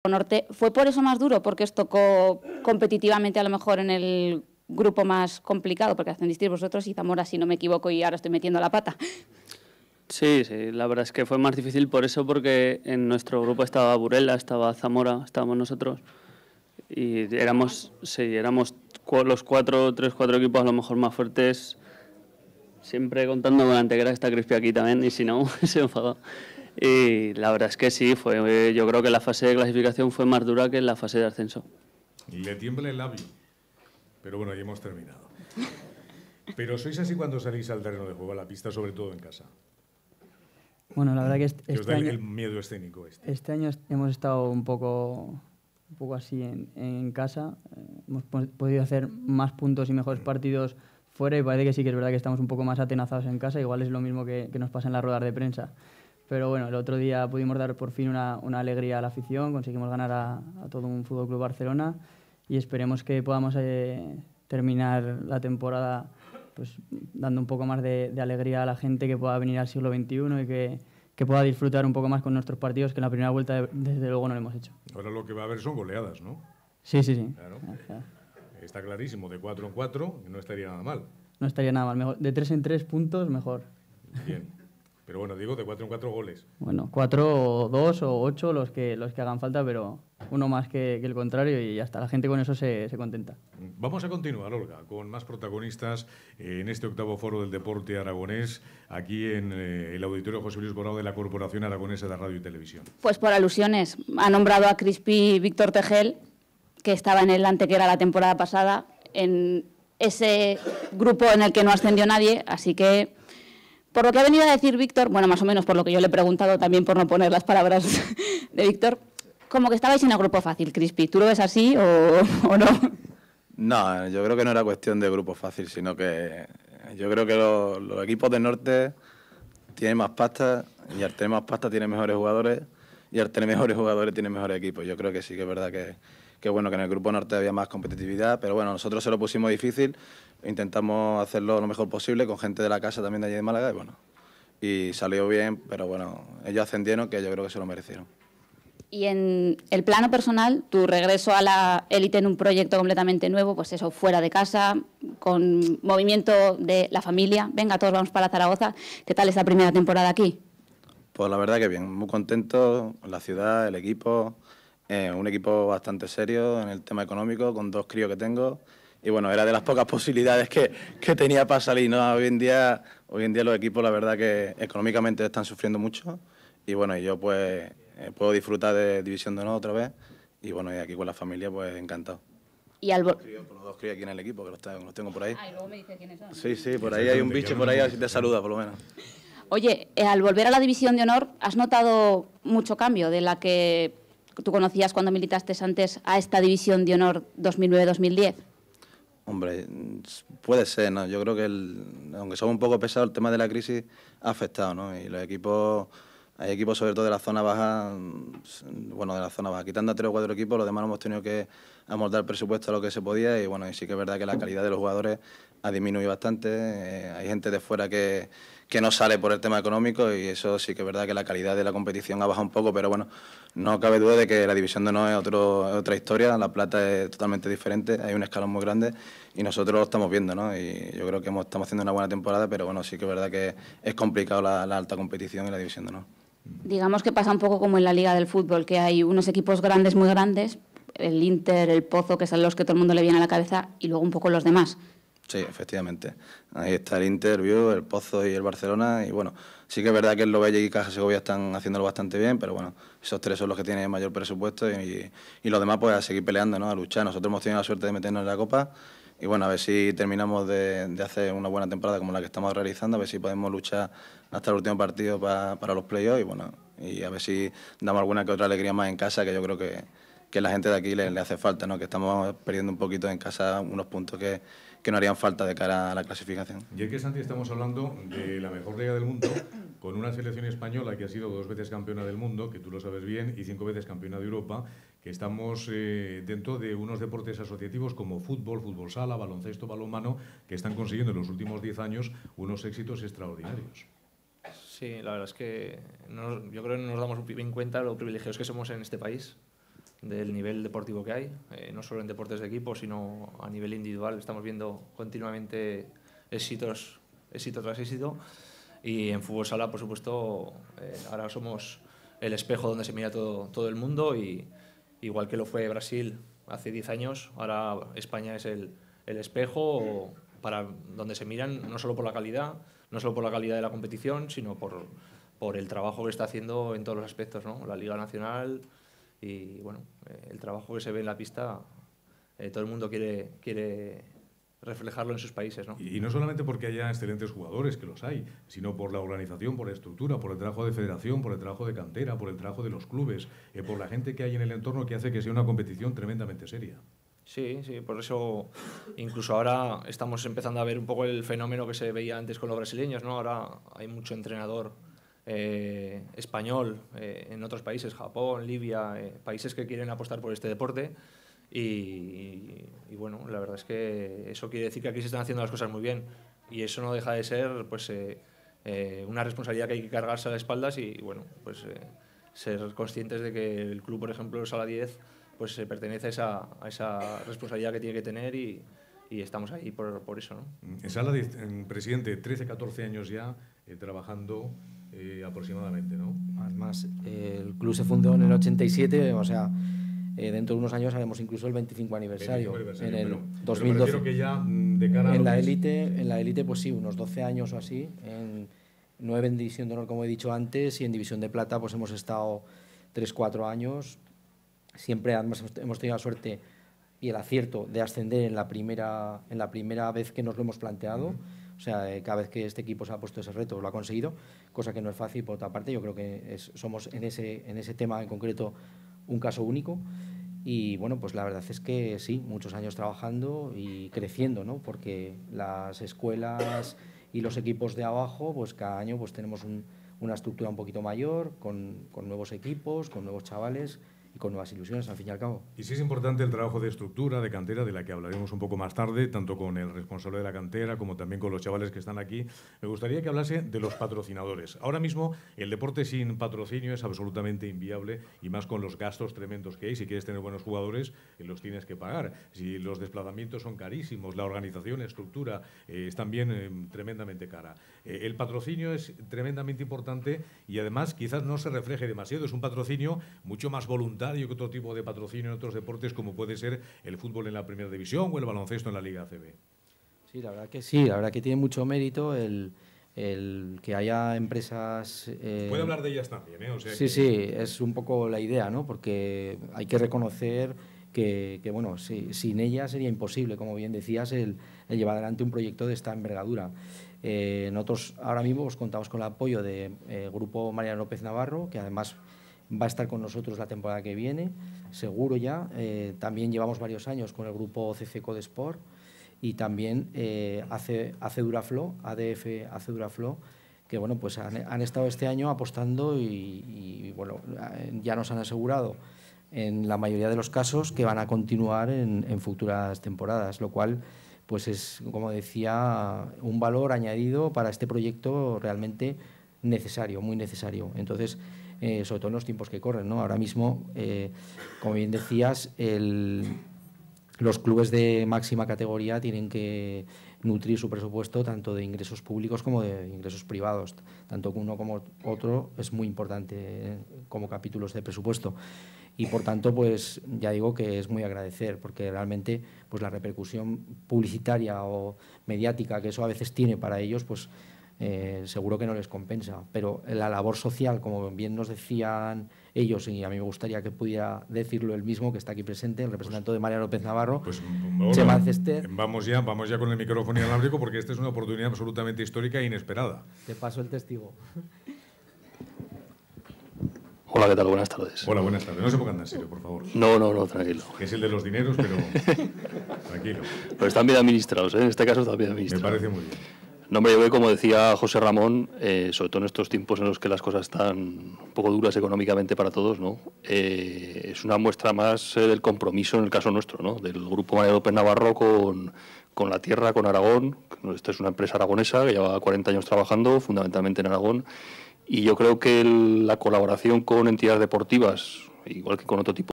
Norte. ¿Fue por eso más duro? Porque os tocó competitivamente a lo mejor en el grupo más complicado, porque ascendisteis vosotros y Zamora, si no me equivoco, y ahora estoy metiendo la pata. Sí, la verdad es que fue más difícil por eso, porque en nuestro grupo estaba Burela, estaba Zamora, estábamos nosotros y éramos los tres, cuatro equipos a lo mejor más fuertes, siempre contando con Antequera, que está Crispi aquí también, y si no, se enfadó. Y la verdad es que sí, yo creo que la fase de clasificación fue más dura que la fase de ascenso. Le tiembla el labio, pero bueno, ya hemos terminado. Pero sois así cuando salís al terreno de juego, a la pista, sobre todo en casa. Bueno, la verdad que os da el miedo escénico este año hemos estado un poco así en casa. Hemos podido hacer más puntos y mejores partidos fuera y parece que sí que es verdad que estamos un poco más atenazados en casa. Igual es lo mismo que nos pasa en las ruedas de prensa. Pero bueno, el otro día pudimos dar por fin una alegría a la afición, conseguimos ganar a todo un Fútbol Club Barcelona y esperemos que podamos terminar la temporada pues dando un poco más de alegría a la gente que pueda venir al siglo XXI y que pueda disfrutar un poco más con nuestros partidos, que en la primera vuelta desde luego no lo hemos hecho. Ahora lo que va a haber son goleadas, ¿no? Sí. Claro. Está clarísimo, de 4 en 4 no estaría nada mal. No estaría nada mal, mejor. De 3 en 3 puntos, mejor. Bien. Pero bueno, digo, de 4 en 4 goles. Bueno, 4 o 2 o 8 los que hagan falta, pero uno más que el contrario y ya está. La gente con eso se contenta. Vamos a continuar, Olga, con más protagonistas en este octavo foro del deporte aragonés, aquí en el auditorio José Luis Borao de la Corporación Aragonesa de Radio y Televisión. Pues por alusiones. Ha nombrado a Crispi Víctor Tegel, que estaba en el Antequera la temporada pasada, en ese grupo en el que no ascendió nadie, así que... Por lo que ha venido a decir Víctor, bueno, más o menos por lo que yo le he preguntado también por no poner las palabras de Víctor, como que estabais en el grupo fácil, Crispi. ¿Tú lo ves así o no? No, yo creo que no era cuestión de grupo fácil, sino que yo creo que los equipos del norte tienen más pasta y al tener más pasta tienen mejores jugadores y al tener mejores jugadores tienen mejores equipos. Yo creo que sí que es verdad que bueno, que en el grupo norte había más competitividad, pero bueno, nosotros se lo pusimos difícil, intentamos hacerlo lo mejor posible con gente de la casa también de allí de Málaga y bueno, y salió bien, pero bueno, ellos ascendieron, que yo creo que se lo merecieron. Y en el plano personal, tu regreso a la élite en un proyecto completamente nuevo, pues eso, fuera de casa, con movimiento de la familia, venga, todos vamos para Zaragoza, ¿qué tal esta primera temporada aquí? Pues la verdad que bien, muy contento, la ciudad, el equipo... un equipo bastante serio en el tema económico, con 2 críos que tengo. Y bueno, era de las pocas posibilidades que tenía para salir, ¿no? Hoy en día los equipos, la verdad que económicamente están sufriendo mucho. Y bueno, yo pues puedo disfrutar de División de Honor otra vez. Y bueno, y aquí con la familia, pues encantado. Y al los 2 críos aquí en el equipo, que los tengo por ahí. Ah, y luego me dice quiénes son. Sí, por ahí hay un bicho, por ahí a ver si te saluda, por lo menos. Oye, al volver a la División de Honor, ¿has notado mucho cambio de la que tú conocías cuando militaste antes a esta División de Honor 2009-2010? Hombre, puede ser, ¿no? Yo creo que, aunque somos un poco pesados, el tema de la crisis ha afectado, ¿no? Y los equipos, hay equipos sobre todo de la zona baja, bueno, de la zona baja, quitando a 3 o 4 equipos, los demás hemos tenido que amoldar el presupuesto a lo que se podía y bueno, y sí que es verdad que la calidad de los jugadores ha disminuido bastante, hay gente de fuera que no sale por el tema económico y eso sí que es verdad que la calidad de la competición ha bajado un poco, pero bueno, no cabe duda de que la División de Honor es otra historia, La Plata es totalmente diferente, hay un escalón muy grande y nosotros lo estamos viendo, ¿no? Y yo creo que estamos haciendo una buena temporada, pero bueno, sí que es verdad que es complicado la alta competición en la División de Honor. Digamos que pasa un poco como en la Liga del Fútbol, que hay unos equipos grandes, muy grandes, el Inter, el Pozo, que son los que todo el mundo le viene a la cabeza, y luego un poco los demás. Sí, efectivamente. Ahí está el Inter, el Pozo y el Barcelona. Y bueno, sí que es verdad que el Lovella y Caja Segovia están haciéndolo bastante bien, pero bueno, esos 3 son los que tienen mayor presupuesto y los demás pues a seguir peleando, ¿no? A luchar. Nosotros hemos tenido la suerte de meternos en la Copa y bueno, a ver si terminamos de hacer una buena temporada como la que estamos realizando, a ver si podemos luchar hasta el último partido para los playoffs y bueno, y a ver si damos alguna que otra alegría más en casa, que yo creo que la gente de aquí le hace falta, ¿no? Que estamos perdiendo un poquito en casa unos puntos que no harían falta de cara a la clasificación. Y es que, Santi, estamos hablando de la mejor liga del mundo, con una selección española que ha sido 2 veces campeona del mundo, que tú lo sabes bien, y 5 veces campeona de Europa, que estamos dentro de unos deportes asociativos como fútbol, fútbol sala, baloncesto, balonmano, que están consiguiendo en los últimos 10 años unos éxitos extraordinarios. Sí, la verdad es que yo creo que no nos damos bien cuenta lo privilegiados que somos en este país. del nivel deportivo que hay, no solo en deportes de equipo, sino a nivel individual. Estamos viendo continuamente éxitos tras éxito, y en fútbol sala, por supuesto, ahora somos el espejo donde se mira todo el mundo, y igual que lo fue Brasil hace 10 años, ahora España es el espejo para donde se miran, no solo por la calidad de la competición, sino por el trabajo que está haciendo en todos los aspectos, ¿no? La Liga Nacional y bueno, el trabajo que se ve en la pista, todo el mundo quiere reflejarlo en sus países, ¿no? Y no solamente porque haya excelentes jugadores, que los hay, sino por la organización, por la estructura, por el trabajo de federación, por el trabajo de cantera, por el trabajo de los clubes, por la gente que hay en el entorno, que hace que sea una competición tremendamente seria. Sí, por eso incluso ahora estamos empezando a ver un poco el fenómeno que se veía antes con los brasileños, ¿no? Ahora hay mucho entrenador español en otros países, Japón, Libia, países que quieren apostar por este deporte, y bueno, la verdad es que eso quiere decir que aquí se están haciendo las cosas muy bien, y eso no deja de ser pues una responsabilidad que hay que cargarse a las espaldas, y bueno, pues ser conscientes de que el club, por ejemplo, Sala 10, pues se pertenece a esa responsabilidad que tiene que tener, y estamos ahí por eso, ¿no? En Sala 10, presidente, 13, 14 años ya trabajando aproximadamente, ¿no? Más. El club se fundó en el 87, o sea, dentro de unos años haremos incluso el 25 aniversario. En el 2012. Pero que ya de cara en la élite, pues sí, unos 12 años o así. En 9 en división de honor, como he dicho antes, y en división de plata pues hemos estado 3-4 años. Siempre además hemos tenido la suerte y el acierto de ascender en la primera vez que nos lo hemos planteado. O sea, cada vez que este equipo se ha puesto ese reto lo ha conseguido, cosa que no es fácil. Por otra parte, yo creo que somos en ese tema en concreto un caso único. Y bueno, pues la verdad es que sí, muchos años trabajando y creciendo, ¿no? Porque las escuelas y los equipos de abajo, pues cada año pues tenemos una estructura un poquito mayor, con nuevos equipos, con nuevos chavales y con nuevas ilusiones, al fin y al cabo. Y sí es importante el trabajo de estructura, de cantera, de la que hablaremos un poco más tarde, tanto con el responsable de la cantera como también con los chavales que están aquí. Me gustaría que hablase de los patrocinadores. Ahora mismo el deporte sin patrocinio es absolutamente inviable, y más con los gastos tremendos que hay. Si quieres tener buenos jugadores, los tienes que pagar. Si los desplazamientos son carísimos, la organización, la estructura es también tremendamente cara. El patrocinio es tremendamente importante, y además quizás no se refleje demasiado. Es un patrocinio mucho más voluntario que otro tipo de patrocinio en otros deportes, como puede ser el fútbol en la Primera División o el baloncesto en la Liga ACB. Sí, la verdad que sí, la verdad que tiene mucho mérito el que haya empresas... Puede hablar de ellas también, ¿eh? O sea sí, es un poco la idea, ¿no? Porque hay que reconocer que bueno, sin ellas sería imposible, como bien decías, el llevar adelante un proyecto de esta envergadura. Nosotros ahora mismo contamos con el apoyo del Grupo Mariano López Navarro, que además va a estar con nosotros la temporada que viene, seguro ya. También llevamos varios años con el grupo CC Codesport, y también ADF Duraflo, que bueno, pues han estado este año apostando y bueno, ya nos han asegurado en la mayoría de los casos que van a continuar en futuras temporadas, lo cual pues es, como decía, un valor añadido para este proyecto realmente necesario, muy necesario. Entonces, sobre todo en los tiempos que corren, ¿no? Ahora mismo, como bien decías, los clubes de máxima categoría tienen que nutrir su presupuesto tanto de ingresos públicos como de ingresos privados. Tanto uno como otro es muy importante como capítulos de presupuesto. Y por tanto, pues ya digo que es muy agradecer, porque realmente pues la repercusión publicitaria o mediática que eso a veces tiene para ellos, pues seguro que no les compensa, pero la labor social, como bien nos decían ellos, y a mí me gustaría que pudiera decirlo él mismo, que está aquí presente, el representante de Mariano López Navarro, Chema Cester. Vamos ya con el micrófono inalámbrico, porque esta es una oportunidad absolutamente histórica e inesperada. Te paso el testigo. Hola, ¿qué tal? Buenas tardes. Hola, buenas tardes. No se pongan en serio, por favor. No, tranquilo. Es el de los dineros, pero tranquilo. Pero están bien administrados, ¿eh? En este caso están bien administrados. Me parece muy bien. No, hombre, yo creo que, como decía José Ramón, sobre todo en estos tiempos en los que las cosas están un poco duras económicamente para todos, ¿no? Es una muestra más del compromiso, en el caso nuestro, ¿no? Del Grupo Mariano López Navarro con la tierra, con Aragón. Esta es una empresa aragonesa que lleva 40 años trabajando, fundamentalmente en Aragón. Y yo creo que la colaboración con entidades deportivas, igual que con otro tipo